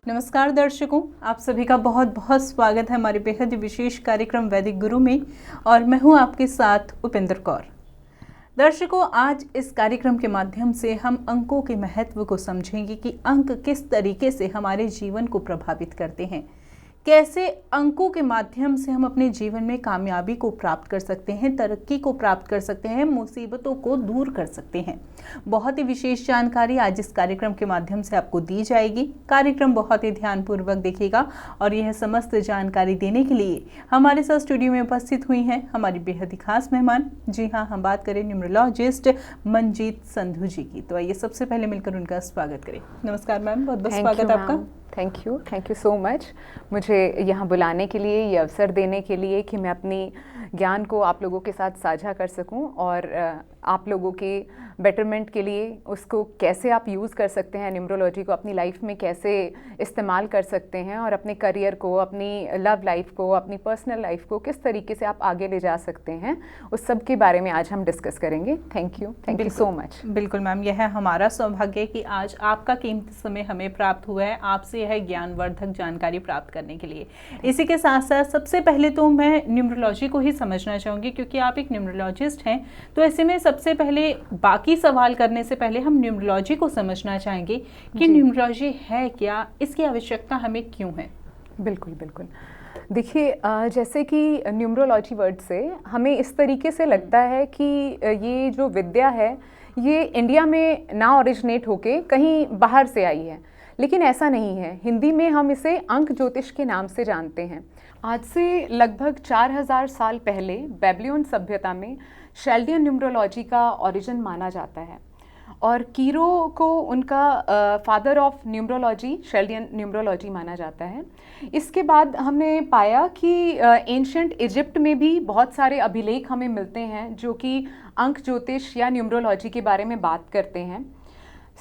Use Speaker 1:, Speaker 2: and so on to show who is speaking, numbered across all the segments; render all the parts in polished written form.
Speaker 1: नमस्कार दर्शकों, आप सभी का बहुत बहुत स्वागत है हमारे बेहद विशेष कार्यक्रम वैदिक गुरु में। और मैं हूं आपके साथ उपेंद्र कौर। दर्शकों, आज इस कार्यक्रम के माध्यम से हम अंकों के महत्व को समझेंगे कि अंक किस तरीके से हमारे जीवन को प्रभावित करते हैं, कैसे अंकों के माध्यम से हम अपने जीवन में कामयाबी को प्राप्त कर सकते हैं, तरक्की को प्राप्त कर सकते हैं, मुसीबतों को दूर कर सकते हैं। बहुत ही विशेष जानकारी आज इस कार्यक्रम के माध्यम से आपको दी जाएगी। कार्यक्रम बहुत ही ध्यानपूर्वक देखिएगा और यह समस्त जानकारी देने के लिए हमारे साथ स्टूडियो में उपस्थित हुई हैं हमारी बेहद ही खास मेहमान। जी हाँ, हम बात करें न्यूमरोलॉजिस्ट मंजीत संधू जी की। तो आइए सबसे पहले मिलकर उनका स्वागत करें। नमस्कार मैम, बहुत बहुत स्वागत आपका।
Speaker 2: थैंक यू सो मच मुझे यहाँ बुलाने के लिए, ये अवसर देने के लिए कि मैं अपनी ज्ञान को आप लोगों के साथ साझा कर सकूं और आप लोगों के बेटरमेंट के लिए उसको कैसे आप यूज़ कर सकते हैं, न्यूमरोलॉजी को अपनी लाइफ में कैसे इस्तेमाल कर सकते हैं और अपने करियर को, अपनी लव लाइफ को, अपनी पर्सनल लाइफ को किस तरीके से आप आगे ले जा सकते हैं, उस सब के बारे में आज हम डिस्कस करेंगे। Thank you so much.
Speaker 1: बिल्कुल मैम, यह है हमारा सौभाग्य है कि आज आपका कीमती समय हमें प्राप्त हुआ है आपसे यह ज्ञानवर्धक जानकारी प्राप्त करने के लिए। इसी के साथ साथ सबसे पहले तो मैं न्यूमरोलॉजी को ही समझना चाहूँगी, क्योंकि आप एक न्यूमरोलॉजिस्ट हैं। तो ऐसे में सबसे पहले बाकी सवाल करने से पहले हम न्यूमरोलॉजी को समझना चाहेंगे कि न्यूमरोलॉजी है क्या, इसकी आवश्यकता हमें क्यों है।
Speaker 2: बिल्कुल। देखिए, जैसे कि न्यूमरोलॉजी वर्ड से हमें इस तरीके से लगता है कि ये जो विद्या है ये इंडिया में ना ओरिजिनेट होके कहीं बाहर से आई है, लेकिन ऐसा नहीं है। हिंदी में हम इसे अंक ज्योतिष के नाम से जानते हैं। आज से लगभग 4000 साल पहले बेबीलोन सभ्यता में शेल्डियन न्यूमरोलॉजी का ओरिजिन माना जाता है और कीरो को उनका फादर ऑफ न्यूमरोलॉजी, शेल्डियन न्यूमरोलॉजी माना जाता है। इसके बाद हमने पाया कि एंशिएंट इजिप्ट में भी बहुत सारे अभिलेख हमें मिलते हैं जो कि अंक ज्योतिष या न्यूमरोलॉजी के बारे में बात करते हैं।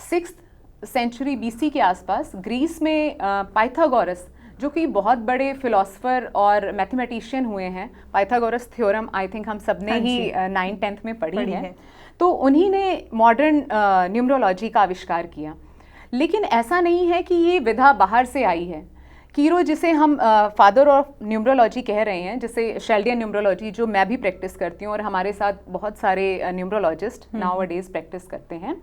Speaker 2: 6th सेंचुरी BC के आसपास ग्रीस में पाइथागोरस, जो कि बहुत बड़े फिलोसफर और मैथमेटिशियन हुए हैं, पाइथागोरस थ्योरम आई थिंक हम सब ने ही 9th-10th में पढ़ी है। तो उन्हीं ने मॉडर्न न्यूमरोलॉजी का आविष्कार किया। लेकिन ऐसा नहीं है कि ये विधा बाहर से आई है। कीरो, जिसे हम फादर ऑफ न्यूमरोलॉजी कह रहे हैं, जिसे शेल्डियन न्यूमरोलॉजी, जो मैं भी प्रैक्टिस करती हूँ और हमारे साथ बहुत सारे न्यूमरोलॉजिस्ट नाउअडेज प्रैक्टिस करते हैं,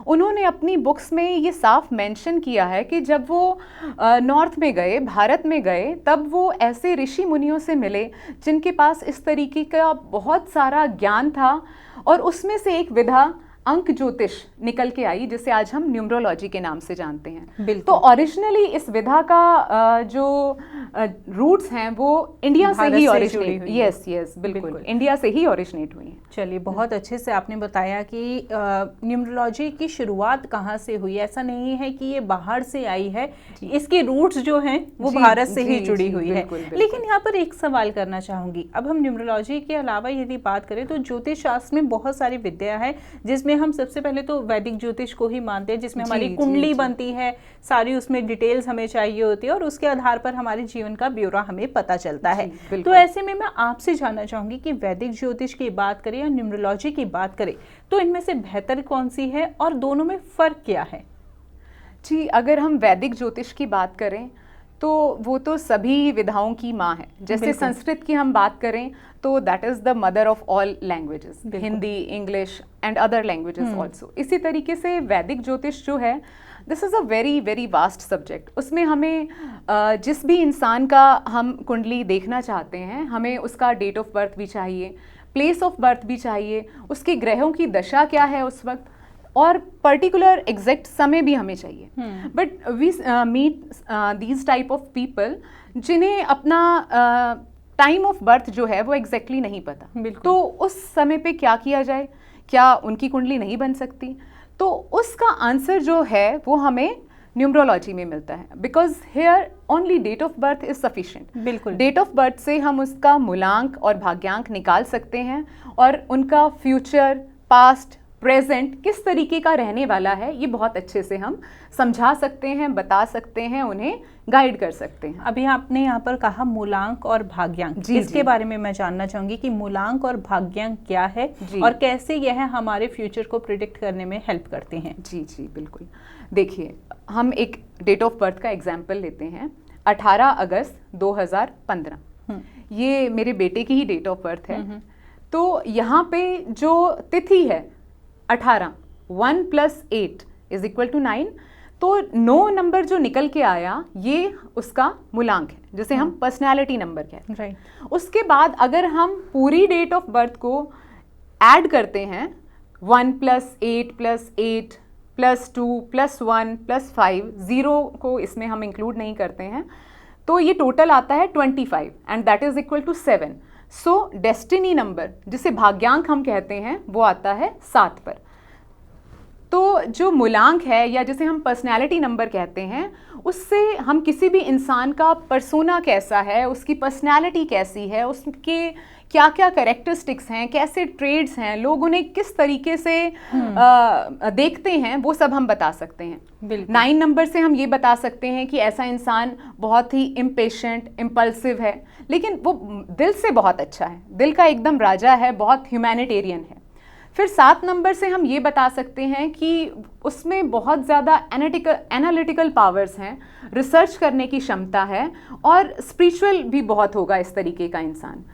Speaker 2: उन्होंने अपनी बुक्स में ये साफ मेंशन किया है कि जब वो नॉर्थ में गए, भारत में गए, तब वो ऐसे ऋषि मुनियों से मिले जिनके पास इस तरीके का बहुत सारा ज्ञान था और उसमें से एक विधा अंक ज्योतिष निकल के आई, जिसे आज हम न्यूमरोलॉजी के नाम से जानते हैं। तो ओरिजिनली इस विधा का जो रूट्स हैं वो इंडिया से ही ओरिजिनेट, यस बिल्कुल इंडिया से ही ओरिजिनेट हुई है।
Speaker 1: चलिए, बहुत अच्छे से आपने बताया कि न्यूमरोलॉजी की शुरुआत कहाँ से हुई। ऐसा नहीं है कि ये बाहर से आई है, इसकी रूट्स जो हैं वो भारत से ही जुड़ी हुई है। लेकिन यहाँ पर एक सवाल करना चाहूँगी। अब हम न्यूमरोलॉजी के अलावा यदि बात करें तो ज्योतिष शास्त्र में बहुत सारी विद्या है, जिसमें हम सबसे पहले तो वैदिक ज्योतिष को ही मानते हैं, जिसमें हमारी कुंडली बनती है, सारी उसमें डिटेल्स हमें चाहिए होती है और उसके आधार पर हमारे जीवन का ब्यौरा हमें पता चलता है। तो ऐसे में मैं आपसे जानना चाहूंगी कि वैदिक ज्योतिष की बात करें या न्यूमरोलॉजी की बात करें तो इनमें से बेहतर कौन सी है और दोनों में फर्क क्या है।
Speaker 2: जी, अगर हम वैदिक ज्योतिष की बात करें तो वो तो सभी विधाओं की माँ है। जैसे संस्कृत की हम बात करें तो that is the mother of all languages, Hindi, English and other languages also. इसी तरीके से वैदिक ज्योतिष जो है, this is a very very vast subject. उसमें हमें जिस भी इंसान का हम कुंडली देखना चाहते हैं, हमें उसका डेट ऑफ बर्थ भी चाहिए, प्लेस ऑफ बर्थ भी चाहिए, उसके ग्रहों की दशा क्या है उस वक्त, और पर्टिकुलर एग्जैक्ट समय भी हमें चाहिए। But we meet these type of people जिन्हें अपना टाइम ऑफ बर्थ जो है वो एग्जैक्टली नहीं पता। तो उस समय पे क्या किया जाए, क्या उनकी कुंडली नहीं बन सकती? तो उसका आंसर जो है वो हमें न्यूमरोलॉजी में मिलता है, because here only date of birth is sufficient.
Speaker 1: बिल्कुल,
Speaker 2: डेट ऑफ बर्थ से हम उसका मूलांक और भाग्यांक निकाल सकते हैं और उनका फ्यूचर, पास्ट, प्रेजेंट किस तरीके का रहने वाला है, ये बहुत अच्छे से हम समझा सकते हैं, बता सकते हैं, उन्हें गाइड कर सकते हैं।
Speaker 1: अभी आपने यहाँ पर कहा मूलांक और भाग्यांक, इसके बारे में मैं जानना चाहूंगी कि मूलांक और भाग्यांक क्या है और कैसे यह हमारे फ्यूचर को प्रिडिक्ट करने में हेल्प करते हैं।
Speaker 2: जी जी बिल्कुल। देखिए, हम एक डेट ऑफ बर्थ का एग्जाम्पल लेते हैं, 18 अगस्त 2015। ये मेरे बेटे की ही डेट ऑफ बर्थ है। तो यहाँ पे जो तिथि है 18, 1 + 8 = 9, तो 9 नंबर जो निकल के आया ये उसका मूलांक है, जिसे हम पर्सनैलिटी नंबर कहते हैं।
Speaker 1: राइट।
Speaker 2: उसके बाद अगर हम पूरी डेट ऑफ बर्थ को ऐड करते हैं, 1 + 8 + 8 + 2 + 1 + 5, 0 को इसमें हम इंक्लूड नहीं करते हैं, तो ये टोटल आता है 25 and that is equal to 7। So destiny number, जिसे भाग्यांक हम कहते हैं, वो आता है 7 पर। तो जो मूलांक है या जिसे हम पर्सनैलिटी नंबर कहते हैं, उससे हम किसी भी इंसान का पर्सोना कैसा है, उसकी पर्सनैलिटी कैसी है, उसके क्या क्या कैरेक्टरिस्टिक्स हैं, कैसे ट्रेड्स हैं, लोग उन्हें किस तरीके से देखते हैं, वो सब हम बता सकते हैं। 9 नंबर से हम ये बता सकते हैं कि ऐसा इंसान बहुत ही इम्पेशेंट, इम्पल्सिव है, लेकिन वो दिल से बहुत अच्छा है, दिल का एकदम राजा है, बहुत ह्यूमैनिटेरियन है। फिर 7 नंबर से हम ये बता सकते हैं कि उसमें बहुत ज़्यादा एनालिटिकल पावर्स हैं, रिसर्च करने की क्षमता है और स्पिरिचुअल भी बहुत होगा इस तरीके का इंसान।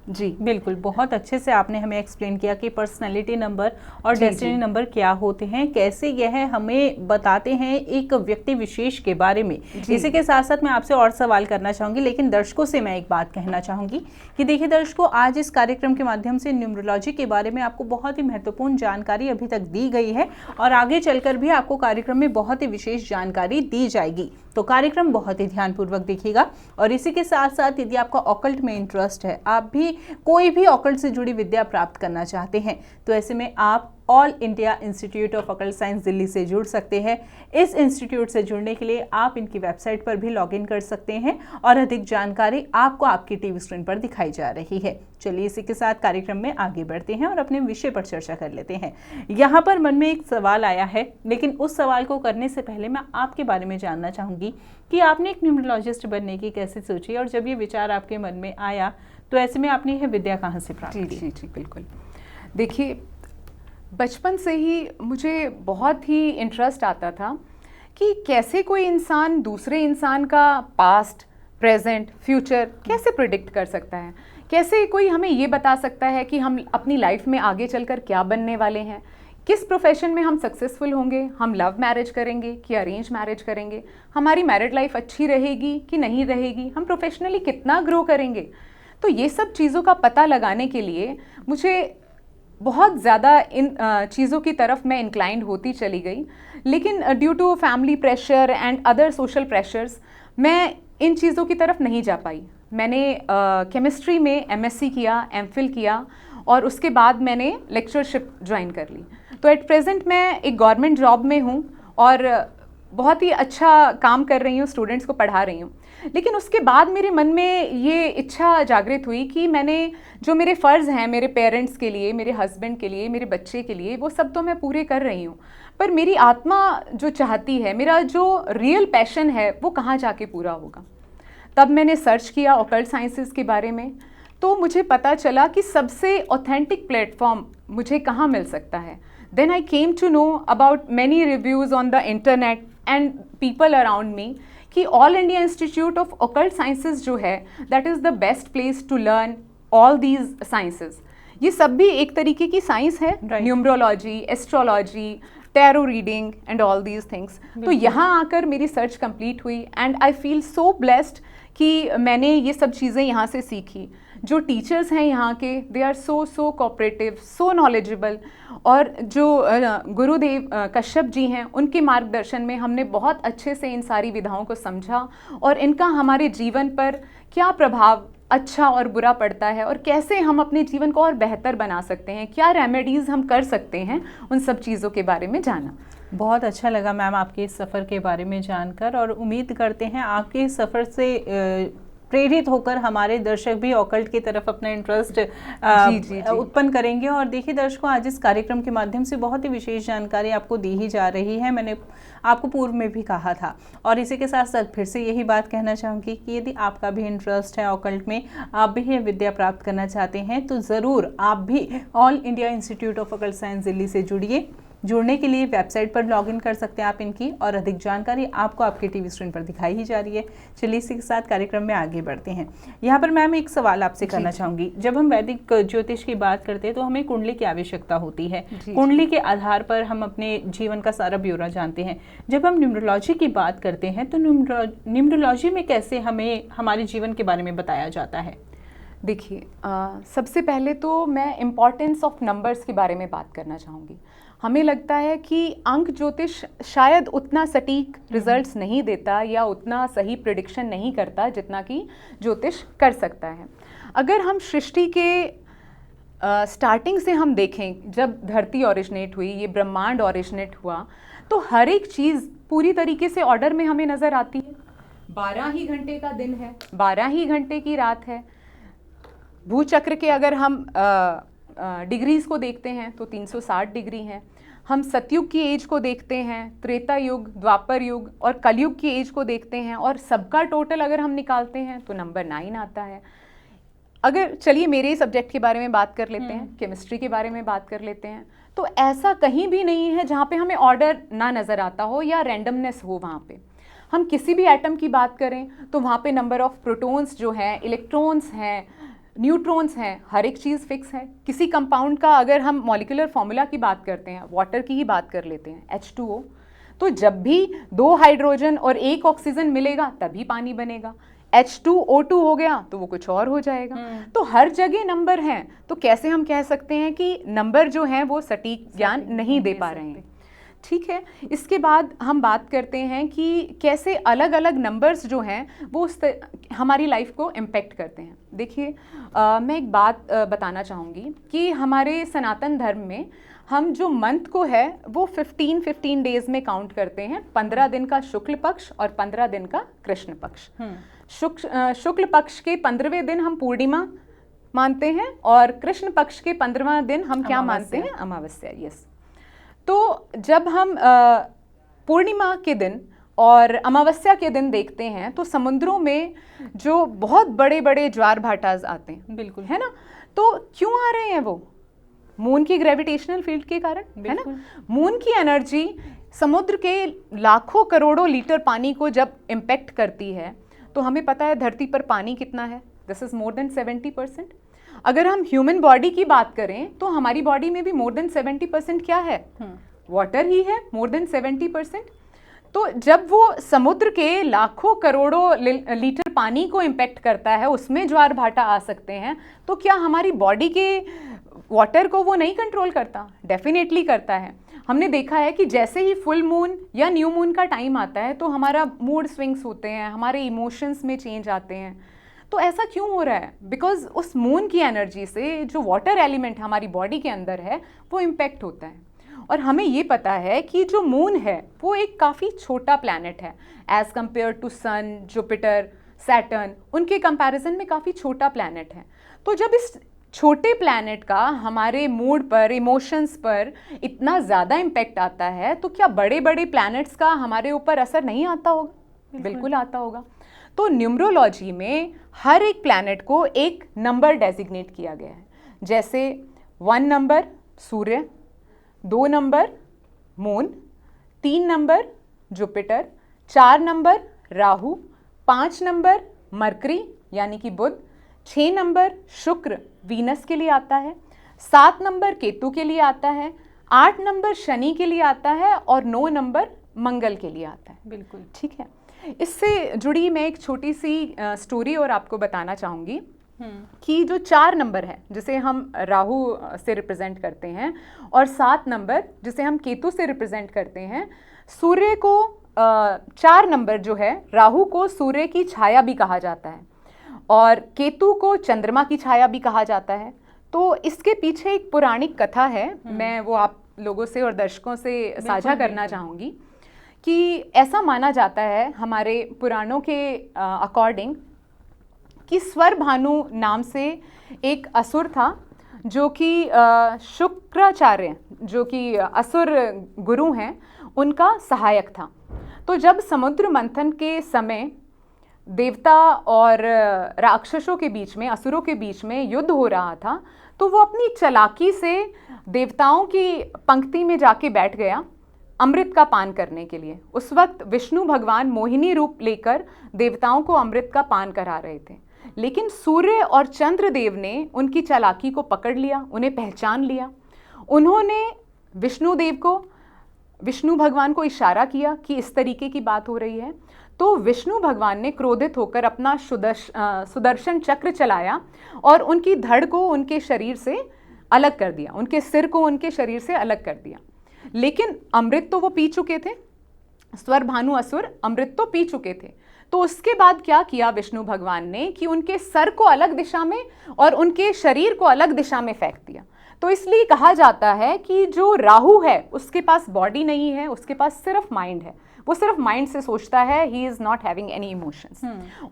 Speaker 2: जी
Speaker 1: बिल्कुल, बहुत अच्छे से आपने हमें एक्सप्लेन किया कि पर्सनालिटी नंबर और डेस्टिनी नंबर क्या होते हैं, कैसे यह हमें बताते हैं एक व्यक्ति विशेष के बारे में। इसी के साथ साथ मैं आपसे और सवाल करना चाहूँगी, लेकिन दर्शकों से मैं एक बात कहना चाहूँगी कि देखिए दर्शकों, आज इस कार्यक्रम के माध्यम से न्यूमरोलॉजी के बारे में आपको बहुत ही महत्वपूर्ण जानकारी अभी तक दी गई है और आगे चलकर भी आपको कार्यक्रम में बहुत ही विशेष जानकारी दी जाएगी। तो कार्यक्रम बहुत ही ध्यानपूर्वक देखिएगा। और इसी के साथ साथ यदि आपका ऑकल्ट में इंटरेस्ट है, आप भी कोई भी ऑकल्ट से जुड़ी विद्या प्राप्त करना चाहते हैं, तो ऐसे में आप all India institute of occult science Delhi से जुड़ सकते हैं। इस इंस्टीट्यूट से जुड़ने के लिए आप इनकी वेबसाइट पर भी लॉगिन कर सकते हैं और अधिक जानकारी आपको आपकी टीवी स्क्रीन पर दिखाई जा रही है। चलिए इसी के साथ कार्यक्रम में आगे बढ़ते हैं और अपने विषय पर चर्चा कर लेते हैं। यहाँ पर मन में एक सवाल आया है, लेकिन उस सवाल को करने से पहले मैं आपके बारे में जानना चाहूँगी कि आपने एक न्यूमरोलॉजिस्ट बनने की कैसे सोची और जब ये विचार आपके मन में आया तो ऐसे में आपने यह विद्या कहाँ से प्राप्त की?
Speaker 2: जी जी बिल्कुल। देखिए, बचपन से ही मुझे बहुत ही इंटरेस्ट आता था कि कैसे कोई इंसान दूसरे इंसान का पास्ट, प्रेजेंट, फ्यूचर कैसे प्रिडिक्ट कर सकता है, कैसे कोई हमें ये बता सकता है कि हम अपनी लाइफ में आगे चलकर क्या बनने वाले हैं, किस प्रोफेशन में हम सक्सेसफुल होंगे, हम लव मैरिज करेंगे कि अरेंज मैरिज करेंगे, हमारी मैरिड लाइफ अच्छी रहेगी कि नहीं रहेगी, हम प्रोफेशनली कितना ग्रो करेंगे। तो ये सब चीज़ों का पता लगाने के लिए मुझे बहुत ज़्यादा इन चीज़ों की तरफ मैं इंक्लाइंड होती चली गई, लेकिन due to family pressure and other social pressures मैं इन चीज़ों की तरफ नहीं जा पाई। मैंने केमिस्ट्री में MSc किया, MPhil किया और उसके बाद मैंने लेक्चरशिप ज्वाइन कर ली। तो एट प्रेजेंट मैं एक गवर्नमेंट जॉब में हूँ और बहुत ही अच्छा काम कर रही हूँ, स्टूडेंट्स को पढ़ा रही हूँ। लेकिन उसके बाद मेरे मन में ये इच्छा जागृत हुई कि मैंने जो मेरे फ़र्ज़ हैं मेरे पेरेंट्स के लिए, मेरे हस्बैंड के लिए, मेरे बच्चे के लिए, वो सब तो मैं पूरे कर रही हूँ, पर मेरी आत्मा जो चाहती है, मेरा जो रियल पैशन है, वो कहाँ जाके पूरा होगा। तब मैंने सर्च किया ऑकल्ट साइंसेस के बारे में, तो मुझे पता चला कि सबसे ऑथेंटिक प्लेटफॉर्म मुझे कहाँ मिल सकता है। Then I came to know about many reviews on the internet and people around me कि all India institute of occult sciences जो है, that is the best place to learn all these sciences. ये सब भी एक तरीके की science है, numerology, astrology, tarot reading and all these things. तो यहाँ आकर मेरी सर्च कंप्लीट हुई and I feel so blessed कि मैंने ये सब चीज़ें यहाँ से सीखी। जो टीचर्स हैं यहाँ के, they are so cooperative, so knowledgeable, और जो गुरुदेव कश्यप जी हैं, उनके मार्गदर्शन में हमने बहुत अच्छे से इन सारी विधाओं को समझा और इनका हमारे जीवन पर क्या प्रभाव अच्छा और बुरा पड़ता है और कैसे हम अपने जीवन को और बेहतर बना सकते हैं, क्या रेमेडीज़ हम कर सकते हैं, उन सब चीज़ों के बारे में जाना।
Speaker 1: बहुत अच्छा लगा मैम आपके इस सफ़र के बारे में जानकर और उम्मीद करते हैं आपके इस सफ़र से प्रेरित होकर हमारे दर्शक भी ऑकल्ट की तरफ अपना इंटरेस्ट उत्पन्न करेंगे। और देखिए दर्शकों, आज इस कार्यक्रम के माध्यम से बहुत ही विशेष जानकारी आपको दी ही जा रही है। मैंने आपको पूर्व में भी कहा था, और इसी के साथ साथ फिर से यही बात कहना चाहूँगी कि यदि आपका भी इंटरेस्ट है ऑकल्ट में, आप भी ये विद्या प्राप्त करना चाहते हैं, तो ज़रूर आप भी all India institute of occult science Delhi से जुड़िए। जुड़ने के लिए वेबसाइट पर लॉगिन कर सकते हैं आप इनकी, और अधिक जानकारी आपको आपके टीवी स्क्रीन पर दिखाई ही जा रही है। चलिए इसी के साथ कार्यक्रम में आगे बढ़ते हैं। यहाँ पर मैम एक सवाल आपसे करना चाहूँगी। जब हम वैदिक ज्योतिष की बात करते हैं तो हमें कुंडली की आवश्यकता होती है। कुंडली के आधार पर हम अपने जीवन का सारा ब्यौरा जानते हैं। जब हम न्यूमरोलॉजी की बात करते हैं तो न्यूमरोलॉजी में कैसे हमें हमारे जीवन के बारे में बताया जाता है?
Speaker 2: देखिए, सबसे पहले तो मैं इम्पॉर्टेंस ऑफ नंबर्स के बारे में बात करना चाहूँगी। हमें लगता है कि अंक ज्योतिष शायद उतना सटीक रिजल्ट्स नहीं देता या उतना सही प्रिडिक्शन नहीं करता जितना कि ज्योतिष कर सकता है। अगर हम सृष्टि के स्टार्टिंग से हम देखें, जब धरती ओरिजिनेट हुई, ये ब्रह्मांड ओरिजिनेट हुआ, तो हर एक चीज़ पूरी तरीके से ऑर्डर में हमें नज़र आती है। 12 ही घंटे का दिन है, 12 ही घंटे की रात है। भूचक्र के अगर हम डिग्रीज को देखते हैं तो 360 डिग्री हैं। हम सतयुग की एज को देखते हैं, त्रेता युग, द्वापर युग और कलयुग की एज को देखते हैं, और सबका टोटल अगर हम निकालते हैं तो नंबर 9 आता है। अगर चलिए मेरे सब्जेक्ट के बारे में बात कर लेते हैं, केमिस्ट्री के बारे में बात कर लेते हैं, तो ऐसा कहीं भी नहीं है जहाँ पे हमें ऑर्डर ना नज़र आता हो या रैंडमनेस हो। वहाँ पे हम किसी भी एटम की बात करें तो वहाँ पे नंबर ऑफ प्रोटॉन्स जो हैं, इलेक्ट्रॉन्स हैं, न्यूट्रॉन्स हैं, हर एक चीज़ फिक्स है। किसी कंपाउंड का अगर हम मॉलिक्यूलर फॉर्मूला की बात करते हैं, वाटर की ही बात कर लेते हैं, H2O, तो जब भी 2 हाइड्रोजन और 1 ऑक्सीजन मिलेगा तभी पानी बनेगा। H2O2 हो गया तो वो कुछ और हो जाएगा। तो हर जगह नंबर हैं, तो कैसे हम कह सकते हैं कि नंबर जो हैं वो सटीक ज्ञान नहीं दे पा रहे हैं। ठीक है, इसके बाद हम बात करते हैं कि कैसे अलग अलग नंबर्स जो हैं वो हमारी लाइफ को इम्पेक्ट करते हैं। देखिए, मैं एक बात बताना चाहूँगी कि हमारे सनातन धर्म में हम जो मंथ को है वो 15 डेज में काउंट करते हैं। 15 दिन का शुक्ल पक्ष और 15 दिन का कृष्ण पक्ष। शुक्ल पक्ष के 15वें दिन हम पूर्णिमा मानते हैं, और कृष्ण पक्ष के 15वां दिन हम क्या मानते हैं? अमावस्या। यस। तो जब हम पूर्णिमा के दिन और अमावस्या के दिन देखते हैं तो समुद्रों में जो बहुत बड़े बड़े ज्वार भाटाज आते हैं, बिल्कुल, है ना? तो क्यों आ रहे हैं वो? मून की ग्रेविटेशनल फील्ड के कारण, है ना? मून की एनर्जी समुद्र के लाखों करोड़ों लीटर पानी को जब इम्पेक्ट करती है, तो हमें पता है धरती पर पानी कितना है। This is more than 70%। अगर हम ह्यूमन बॉडी की बात करें तो हमारी बॉडी में भी मोर देन 70% क्या है? वाटर ही है, मोर देन 70%। तो जब वो समुद्र के लाखों करोड़ों लीटर पानी को इम्पेक्ट करता है, उसमें ज्वार भाटा आ सकते हैं, तो क्या हमारी बॉडी के वाटर को वो नहीं कंट्रोल करता? डेफिनेटली करता है। हमने देखा है कि जैसे ही फुल मून या न्यू मून का टाइम आता है तो हमारा मूड स्विंग्स होते हैं, हमारे इमोशंस में चेंज आते हैं। तो ऐसा क्यों हो रहा है? बिकॉज उस मून की एनर्जी से जो वाटर एलिमेंट हमारी बॉडी के अंदर है वो इम्पेक्ट होता है। और हमें ये पता है कि जो मून है वो एक काफ़ी छोटा प्लैनेट है as compared to sun, Jupiter, Saturn, उनके कंपैरिजन में काफ़ी छोटा प्लैनेट है। तो जब इस छोटे प्लैनेट का हमारे मूड पर, इमोशंस पर इतना ज़्यादा इम्पेक्ट आता है, तो क्या बड़े बड़े प्लैनेट्स का हमारे ऊपर असर नहीं आता होगा? बिल्कुल आता होगा। तो न्यूमरोलॉजी में हर एक प्लैनेट को एक नंबर डेजिग्नेट किया गया है। जैसे 1 नंबर सूर्य, 2 number moon, 3 number Jupiter, 4 number Rahu, 5 number mercury यानी कि बुध, 6 नंबर शुक्र वीनस के लिए आता है, 7 नंबर केतु के लिए आता है, 8 नंबर शनि के लिए आता है और 9 नंबर मंगल के लिए आता है। बिल्कुल ठीक है। इससे जुड़ी मैं एक छोटी सी स्टोरी और आपको बताना चाहूँगी कि जो 4 नंबर है जिसे हम राहु से रिप्रेजेंट करते हैं और 7 नंबर जिसे हम केतु से रिप्रेजेंट करते हैं, सूर्य को 4 नंबर जो है राहु को सूर्य की छाया भी कहा जाता है और केतु को चंद्रमा की छाया भी कहा जाता है। तो इसके पीछे एक पौराणिक कथा है, मैं वो आप लोगों से और दर्शकों से साझा करना चाहूँगी कि ऐसा माना जाता है हमारे पुराणों के अकॉर्डिंग कि स्वरभानु नाम से एक असुर था जो कि शुक्राचार्य, जो कि असुर गुरु हैं, उनका सहायक था। तो जब समुद्र मंथन के समय देवता और राक्षसों के बीच में, असुरों के बीच में युद्ध हो रहा था, तो वो अपनी चालाकी से देवताओं की पंक्ति में जाके बैठ गया अमृत का पान करने के लिए। उस वक्त विष्णु भगवान मोहिनी रूप लेकर देवताओं को अमृत का पान करा रहे थे, लेकिन सूर्य और चंद्रदेव ने उनकी चालाकी को पकड़ लिया, उन्हें पहचान लिया। उन्होंने विष्णु भगवान को इशारा किया कि इस तरीके की बात हो रही है। तो विष्णु भगवान ने क्रोधित होकर अपना सुदर्शन चक्र चलाया और उनकी धड़ को उनके शरीर से अलग कर दिया, उनके सिर को उनके शरीर से अलग कर दिया। लेकिन अमृत तो वो पी चुके थे, स्वरभानु असुर अमृत तो पी चुके थे। तो उसके बाद क्या किया विष्णु भगवान ने कि उनके सर को अलग दिशा में और उनके शरीर को अलग दिशा में फेंक दिया। तो इसलिए कहा जाता है कि जो राहु है उसके पास बॉडी नहीं है, उसके पास सिर्फ माइंड है, वो सिर्फ माइंड से सोचता है, he is not having any emotions.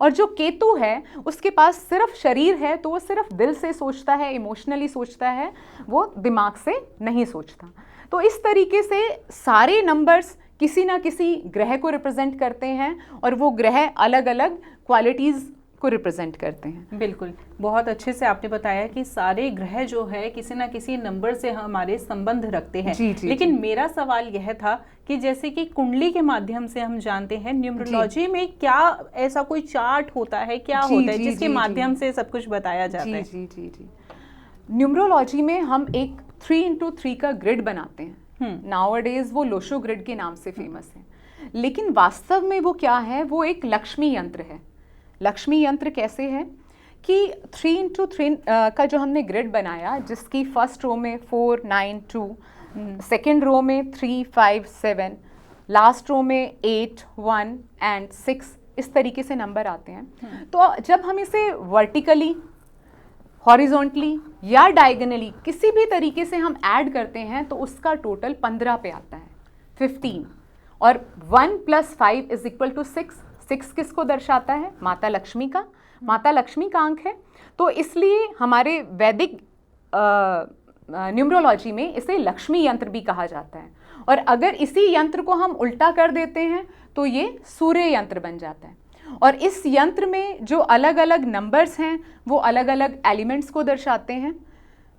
Speaker 2: और जो केतु है उसके पास सिर्फ शरीर है, तो वो सिर्फ दिल से सोचता है, इमोशनली सोचता है, वो दिमाग से नहीं सोचता। तो इस तरीके से सारे नंबर्स किसी ना किसी ग्रह को रिप्रेजेंट करते हैं और वो ग्रह अलग अलग क्वालिटीज़ को रिप्रेजेंट करते हैं।
Speaker 1: बिल्कुल, बहुत अच्छे से आपने बताया कि सारे ग्रह जो है किसी ना किसी नंबर से हमारे संबंध रखते हैं। लेकिन मेरा सवाल यह था कि जैसे कि कुंडली के माध्यम से हम जानते हैं, न्यूमरोलॉजी में क्या ऐसा कोई चार्ट होता है, क्या होता है जिसके माध्यम से सब कुछ बताया जाता है?
Speaker 2: जी न्यूमरोलॉजी में हम एक 3x3 का ग्रिड बनाते हैं। नाउअडेज वो लोशो ग्रिड के नाम से फेमस है, लेकिन वास्तव में वो क्या है, वो एक लक्ष्मी यंत्र है। लक्ष्मी यंत्र कैसे है कि 3x3 का जो हमने ग्रिड बनाया, जिसकी फर्स्ट रो में 4, 9, 2, सेकेंड रो में 3, 5, 7, लास्ट रो में 8, 1 एंड 6, इस तरीके से नंबर आते हैं। तो जब हम इसे वर्टिकली, हॉरिजॉन्टली या डायगोनली किसी भी तरीके से हम ऐड करते हैं तो उसका टोटल 15 पे आता है, 15। और 1 + 5 = 6। 6 किसको दर्शाता है? माता लक्ष्मी का, माता लक्ष्मी का अंक है। तो इसलिए हमारे वैदिक न्यूमरोलॉजी में इसे लक्ष्मी यंत्र भी कहा जाता है। और अगर इसी यंत्र को हम उल्टा कर देते हैं तो ये सूर्य यंत्र बन जाता है। और इस यंत्र में जो अलग अलग नंबर्स हैं वो अलग अलग एलिमेंट्स को दर्शाते हैं।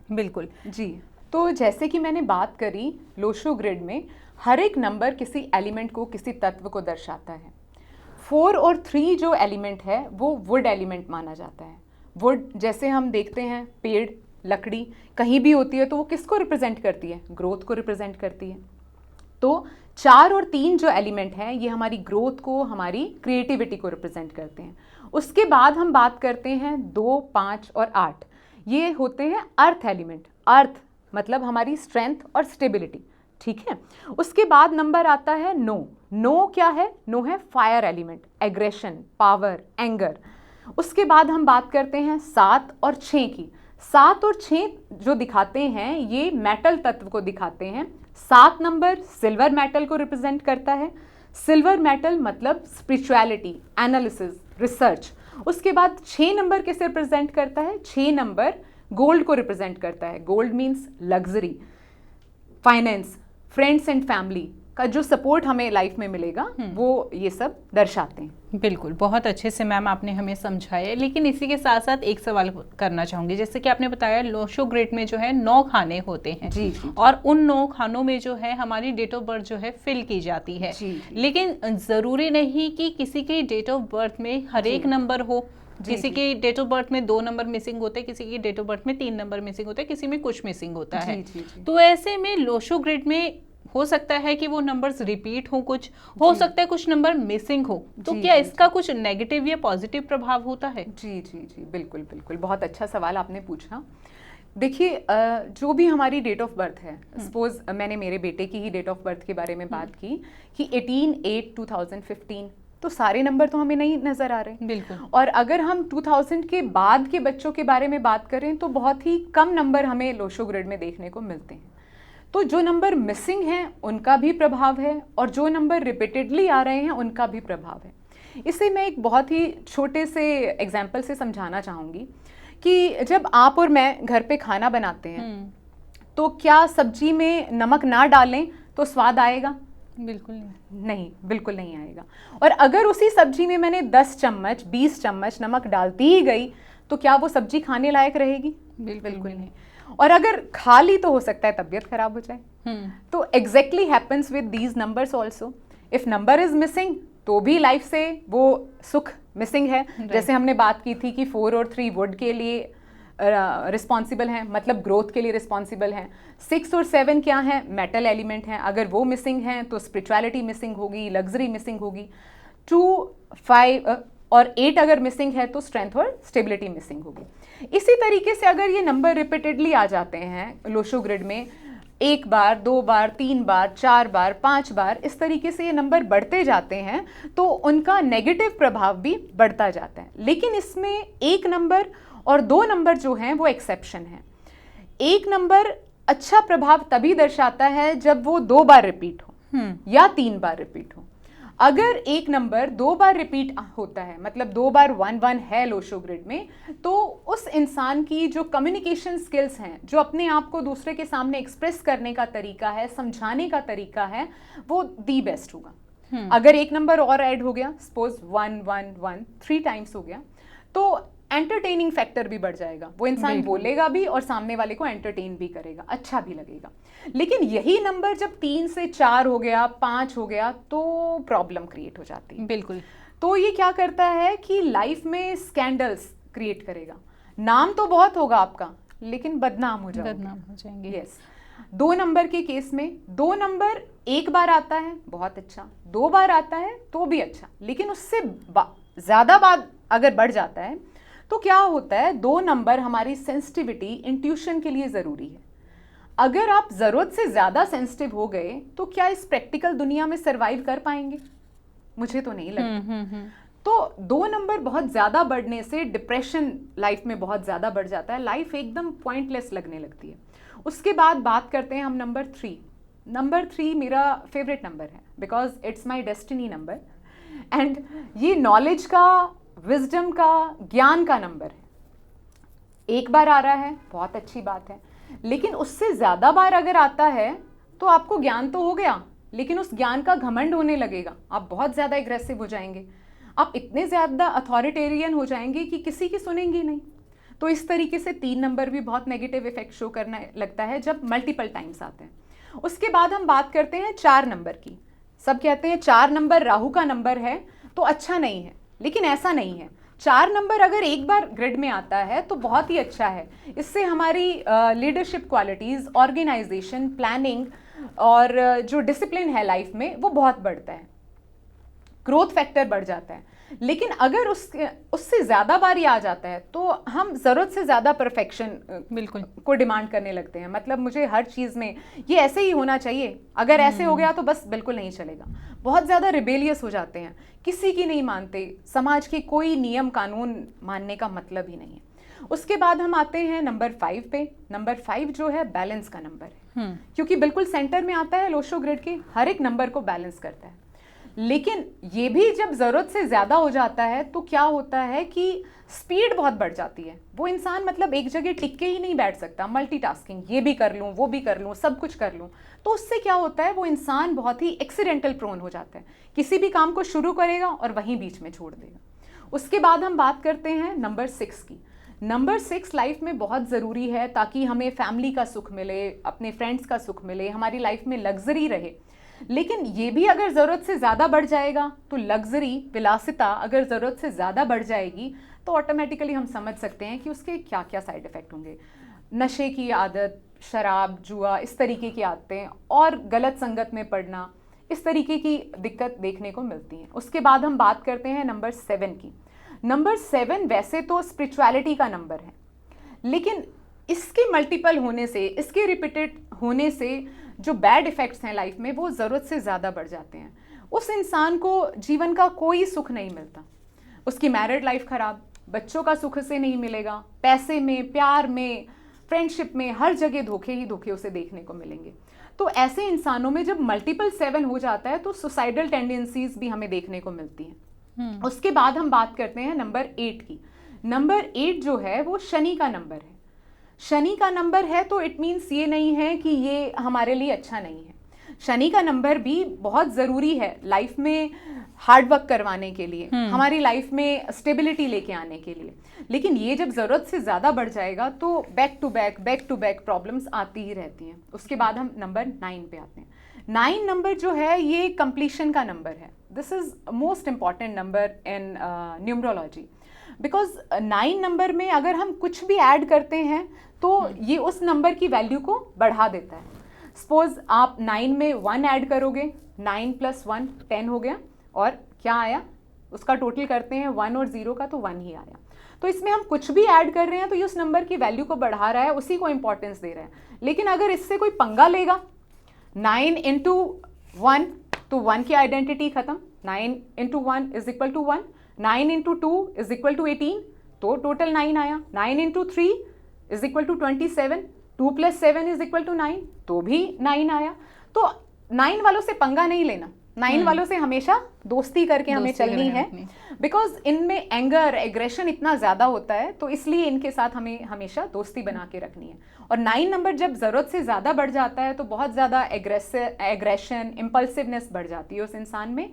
Speaker 1: बिल्कुल
Speaker 2: जी। तो जैसे कि मैंने बात करी, लोशो ग्रिड में हर एक नंबर किसी एलिमेंट को, किसी तत्व को दर्शाता है। 4 और 3 जो एलिमेंट है वो वुड एलिमेंट माना जाता है। वुड जैसे हम देखते हैं, पेड़, लकड़ी कहीं भी होती है तो वो किसको रिप्रेजेंट करती है? ग्रोथ को रिप्रेजेंट करती है। तो 4 और 3 जो एलिमेंट हैं ये हमारी ग्रोथ को, हमारी क्रिएटिविटी को रिप्रेजेंट करते हैं। उसके बाद हम बात करते हैं 2, 5 और 8, ये होते हैं अर्थ एलिमेंट। अर्थ मतलब हमारी स्ट्रेंथ और स्टेबिलिटी, ठीक है। उसके बाद नंबर आता है 9। 9 क्या है? 9 है fire element, aggression, power, anger. उसके बाद हम बात करते हैं 7 और 6 की। 7 और 6 जो दिखाते हैं ये मेटल तत्व को दिखाते हैं। 7 नंबर सिल्वर मेटल को रिप्रेजेंट करता है। सिल्वर मेटल मतलब स्पिरिचुअलिटी, एनालिसिस, रिसर्च। उसके बाद 6 नंबर किसे रिप्रेजेंट करता है? 6 नंबर गोल्ड को रिप्रेजेंट करता है। Gold means luxury, finance, friends and family का जो सपोर्ट हमें लाइफ में मिलेगा वो ये सब दर्शाते हैं।
Speaker 1: बिल्कुल, बहुत अच्छे से मैम आपने हमें समझाया। लेकिन इसी के साथ साथ एक सवाल करना चाहूँगी। जैसे कि आपने बताया लोशो ग्रिड में जो है 9 खाने होते हैं।
Speaker 2: जी।
Speaker 1: और उन 9 खानों में जो है हमारी डेट ऑफ बर्थ जो है फिल की जाती है। लेकिन ज़रूरी नहीं कि किसी की डेट ऑफ बर्थ में हर एक नंबर हो। किसी की डेट ऑफ बर्थ में 2 नंबर मिसिंग होते हैं, किसी की डेट ऑफ बर्थ में 3 नंबर मिसिंग होते हैं, किसी में कुछ मिसिंग होता है। तो ऐसे में लोशो ग्रिड में हो सकता है कि वो नंबर्स रिपीट हो, कुछ हो सकता है कुछ नंबर मिसिंग हो। तो क्या इसका कुछ नेगेटिव या पॉजिटिव प्रभाव होता है?
Speaker 2: जी, बिल्कुल, बहुत अच्छा सवाल आपने पूछा। देखिए, जो भी हमारी डेट ऑफ बर्थ है, सपोज मैंने मेरे बेटे की ही डेट ऑफ बर्थ के बारे में बात की कि 18/8/2015, तो सारे नंबर तो हमें नहीं नजर आ रहे।
Speaker 1: बिल्कुल।
Speaker 2: और अगर हम 2000 के बाद के बच्चों के बारे में बात करें तो बहुत ही कम नंबर हमें लोशो ग्रिड में देखने को मिलते हैं। तो जो नंबर मिसिंग हैं उनका भी प्रभाव है और जो नंबर रिपीटेडली आ रहे हैं उनका भी प्रभाव है। इसे मैं एक बहुत ही छोटे से एग्जाम्पल से समझाना चाहूँगी कि जब आप और मैं घर पे खाना बनाते हैं तो क्या सब्जी में नमक ना डालें तो स्वाद आएगा?
Speaker 1: बिल्कुल
Speaker 2: नहीं, बिल्कुल नहीं आएगा। और अगर उसी सब्जी में मैंने 10 चम्मच 20 चम्मच नमक डालती ही गई तो क्या वो सब्जी खाने लायक रहेगी? बिल्कुल नहीं। और अगर खा ली तो हो सकता है तबीयत खराब हो जाए। तो exactly happens with these numbers also. If number is missing तो भी लाइफ से वो सुख मिसिंग है। जैसे हमने बात की थी कि 4 और 3 वुड के लिए रिस्पॉन्सिबल हैं, मतलब ग्रोथ के लिए रिस्पॉन्सिबल हैं। 6 और 7 क्या हैं? मेटल एलिमेंट हैं। अगर वो मिसिंग हैं तो स्पिरिचुअलिटी मिसिंग होगी, लग्जरी मिसिंग होगी। 2, 5 और 8 अगर मिसिंग है तो स्ट्रेंथ और स्टेबिलिटी मिसिंग होगी। इसी तरीके से अगर ये नंबर रिपीटेडली आ जाते हैं लोशो ग्रिड में, 1 बार 2 बार 3 बार 4 बार 5 बार, इस तरीके से ये नंबर बढ़ते जाते हैं तो उनका नेगेटिव प्रभाव भी बढ़ता जाता है। लेकिन इसमें 1 नंबर और 2 नंबर जो हैं वो एक्सेप्शन है। 1 नंबर अच्छा प्रभाव तभी दर्शाता है जब वो 2 बार रिपीट हो या 3 बार रिपीट हो। अगर 1 नंबर 2 बार रिपीट होता है, मतलब 2 बार 1 1 है लोशो ग्रिड में, तो उस इंसान की जो कम्युनिकेशन स्किल्स हैं, जो अपने आप को दूसरे के सामने एक्सप्रेस करने का तरीका है, समझाने का तरीका है, वो दी बेस्ट होगा। अगर 1 नंबर और ऐड हो गया, सपोज 1 1 1 3 टाइम्स हो गया, तो एंटरटेनिंग फैक्टर भी बढ़ जाएगा। वो इंसान बोलेगा भी और सामने वाले को एंटरटेन भी करेगा, अच्छा भी लगेगा। लेकिन यही नंबर जब 3 से 4 हो गया, 5 हो गया, तो प्रॉब्लम क्रिएट हो जाती है।
Speaker 1: बिल्कुल।
Speaker 2: तो ये क्या करता है कि लाइफ में स्कैंडल्स क्रिएट करेगा। नाम तो बहुत होगा आपका, लेकिन बदनाम हो जाएंगे। यस। 2 नंबर के केस में 2 नंबर 1 बार आता है बहुत अच्छा, 2 बार आता है तो भी अच्छा, लेकिन उससे ज्यादा बार अगर बढ़ जाता है तो क्या होता है, 2 नंबर हमारी सेंसिटिविटी, इंट्यूशन के लिए ज़रूरी है। अगर आप ज़रूरत से ज़्यादा सेंसिटिव हो गए तो क्या इस प्रैक्टिकल दुनिया में सरवाइव कर पाएंगे? मुझे तो नहीं लगता। तो 2 नंबर बहुत ज़्यादा बढ़ने से डिप्रेशन लाइफ में बहुत ज़्यादा बढ़ जाता है, लाइफ एकदम पॉइंटलेस लगने लगती है। उसके बाद बात करते हैं हम नंबर 3। नंबर 3 मेरा फेवरेट नंबर है, because it's my destiny number, and ये नॉलेज का, विजडम का, ज्ञान का नंबर है। 1 बार आ रहा है बहुत अच्छी बात है, लेकिन उससे ज़्यादा बार अगर आता है तो आपको ज्ञान तो हो गया, लेकिन उस ज्ञान का घमंड होने लगेगा। आप बहुत ज़्यादा एग्रेसिव हो जाएंगे, आप इतने ज़्यादा अथॉरिटेरियन हो जाएंगे कि किसी की सुनेंगे नहीं। तो इस तरीके से 3 नंबर भी बहुत नेगेटिव इफेक्ट शो करने लगता है जब मल्टीपल टाइम्स आते हैं। उसके बाद हम बात करते हैं 4 नंबर की। सब कहते हैं 4 नंबर राहु का नंबर है तो अच्छा नहीं है, लेकिन ऐसा नहीं है। 4 नंबर अगर 1 बार ग्रिड में आता है तो बहुत ही अच्छा है। इससे हमारी लीडरशिप क्वालिटीज़, ऑर्गेनाइजेशन, प्लानिंग और जो डिसिप्लिन है लाइफ में वो बहुत बढ़ता है, ग्रोथ फैक्टर बढ़ जाता है। लेकिन अगर उससे ज़्यादा बार ये आ जाता है तो हम ज़रूरत से ज़्यादा परफेक्शन बिल्कुल को डिमांड करने लगते हैं। मतलब मुझे हर चीज़ में ये ऐसे ही होना चाहिए, अगर ऐसे हो गया तो बस बिल्कुल नहीं चलेगा। बहुत ज़्यादा रिबेलियस हो जाते हैं, किसी की नहीं मानते, समाज के कोई नियम कानून मानने का मतलब ही नहीं है। उसके बाद हम आते हैं नंबर 5 पे। नंबर 5 जो है बैलेंस का नंबर है, क्योंकि बिल्कुल सेंटर में आता है लोशो ग्रिड के, हर एक नंबर को बैलेंस करता है। लेकिन ये भी जब ज़रूरत से ज़्यादा हो जाता है तो क्या होता है कि स्पीड बहुत बढ़ जाती है। वो इंसान मतलब एक जगह टिक के ही नहीं बैठ सकता, मल्टीटास्किंग, ये भी कर लूँ, वो भी कर लूँ, सब कुछ कर लूँ। तो उससे क्या होता है, वो इंसान बहुत ही एक्सीडेंटल प्रोन हो जाता है, किसी भी काम को शुरू करेगा और वहीं बीच में छोड़ देगा। उसके बाद हम बात करते हैं नंबर 6 की। नंबर 6 लाइफ में बहुत ज़रूरी है ताकि हमें फैमिली का सुख मिले, अपने फ्रेंड्स का सुख मिले, हमारी लाइफ में लग्जरी रहे। लेकिन ये भी अगर ज़रूरत से ज़्यादा बढ़ जाएगा तो लग्जरी, विलासिता अगर ज़रूरत से ज़्यादा बढ़ जाएगी तो ऑटोमेटिकली हम समझ सकते हैं कि उसके क्या क्या साइड इफ़ेक्ट होंगे। नशे की आदत, शराब, जुआ, इस तरीके की आदतें और गलत संगत में पड़ना, इस तरीके की दिक्कत देखने को मिलती हैं। उसके बाद हम बात करते हैं नंबर 7 की। नंबर 7 वैसे तो स्पिरिचुअलिटी का नंबर है, लेकिन इसके मल्टीपल होने से, इसके रिपीटेड होने से जो बैड इफ़ेक्ट्स हैं लाइफ में वो ज़रूरत से ज़्यादा बढ़ जाते हैं। उस इंसान को जीवन का कोई सुख नहीं मिलता, उसकी मैरिड लाइफ खराब, बच्चों का सुख से नहीं मिलेगा, पैसे में, प्यार में, फ्रेंडशिप में, हर जगह धोखे ही धोखे उसे देखने को मिलेंगे। तो ऐसे इंसानों में जब मल्टीपल 7 हो जाता है तो सुसाइडल टेंडेंसीज भी हमें देखने को मिलती हैं। उसके बाद हम बात करते हैं नंबर 8 की। नंबर 8 जो है वो शनि का नंबर है। शनि का नंबर है तो इट मीन्स ये नहीं है कि ये हमारे लिए अच्छा नहीं है। शनि का नंबर भी बहुत ज़रूरी है लाइफ में हार्ड वर्क करवाने के लिए, हमारी लाइफ में स्टेबिलिटी लेके आने के लिए। लेकिन ये जब ज़रूरत से ज़्यादा बढ़ जाएगा तो बैक टू बैक प्रॉब्लम्स आती ही रहती हैं। उसके बाद हम नंबर 9 पे आते हैं। 9 नंबर जो है ये कंप्लीशन का नंबर है। This is most important number in numerology, because 9 number में अगर हम कुछ भी ऐड करते हैं तो ये उस नंबर की वैल्यू को बढ़ा देता है। सपोज आप 9 में 1 ऐड करोगे, 9 + 1 10 हो गया, और क्या आया उसका टोटल करते हैं 1 और 0 का, तो 1 ही आया। तो इसमें हम कुछ भी ऐड कर रहे हैं तो ये उस नंबर की वैल्यू को बढ़ा रहा है, उसी को इंपॉर्टेंस दे रहा है। लेकिन अगर इससे कोई पंगा लेगा, 9 × 1 तो 1 की आइडेंटिटी खत्म, 9 × 1 = 1, 9 × 2 = 18, तो टोटल 9 आया। 9 × 3 = 27, 2 + 7 = 9, तो भी 9 आया। तो 9 वालों से पंगा नहीं लेना, 9 वालों से हमेशा दोस्ती करके हमें चलनी है, बिकॉज इनमें एंगर एग्रेशन इतना ज़्यादा होता है, तो इसलिए इनके साथ हमें हमेशा दोस्ती बना के रखनी है। और 9 नंबर जब ज़रूरत से ज़्यादा बढ़ जाता है तो बहुत ज़्यादा एग्रेशन, इम्पल्सिवनेस बढ़ जाती है उस इंसान में।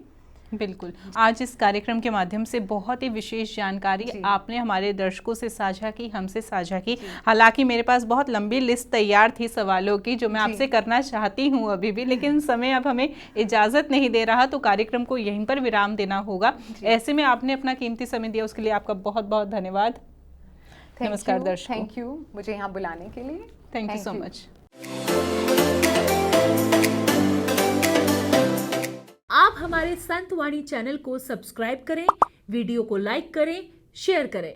Speaker 1: बिल्कुल। आज इस कार्यक्रम के माध्यम से बहुत ही विशेष जानकारी आपने हमारे दर्शकों से साझा की, हमसे साझा की। हालांकि मेरे पास बहुत लंबी लिस्ट तैयार थी सवालों की जो मैं आपसे करना चाहती हूं अभी भी, लेकिन समय अब हमें इजाज़त नहीं दे रहा, तो कार्यक्रम को यहीं पर विराम देना होगा। ऐसे में आपने अपना कीमती समय दिया, उसके लिए आपका बहुत बहुत धन्यवाद। नमस्कार दर्शकों।
Speaker 2: थैंक यू मुझे यहाँ बुलाने के लिए।
Speaker 1: Thank you so much.
Speaker 3: आप हमारे संतवाणी चैनल को सब्सक्राइब करें, वीडियो को लाइक करें, शेयर करें।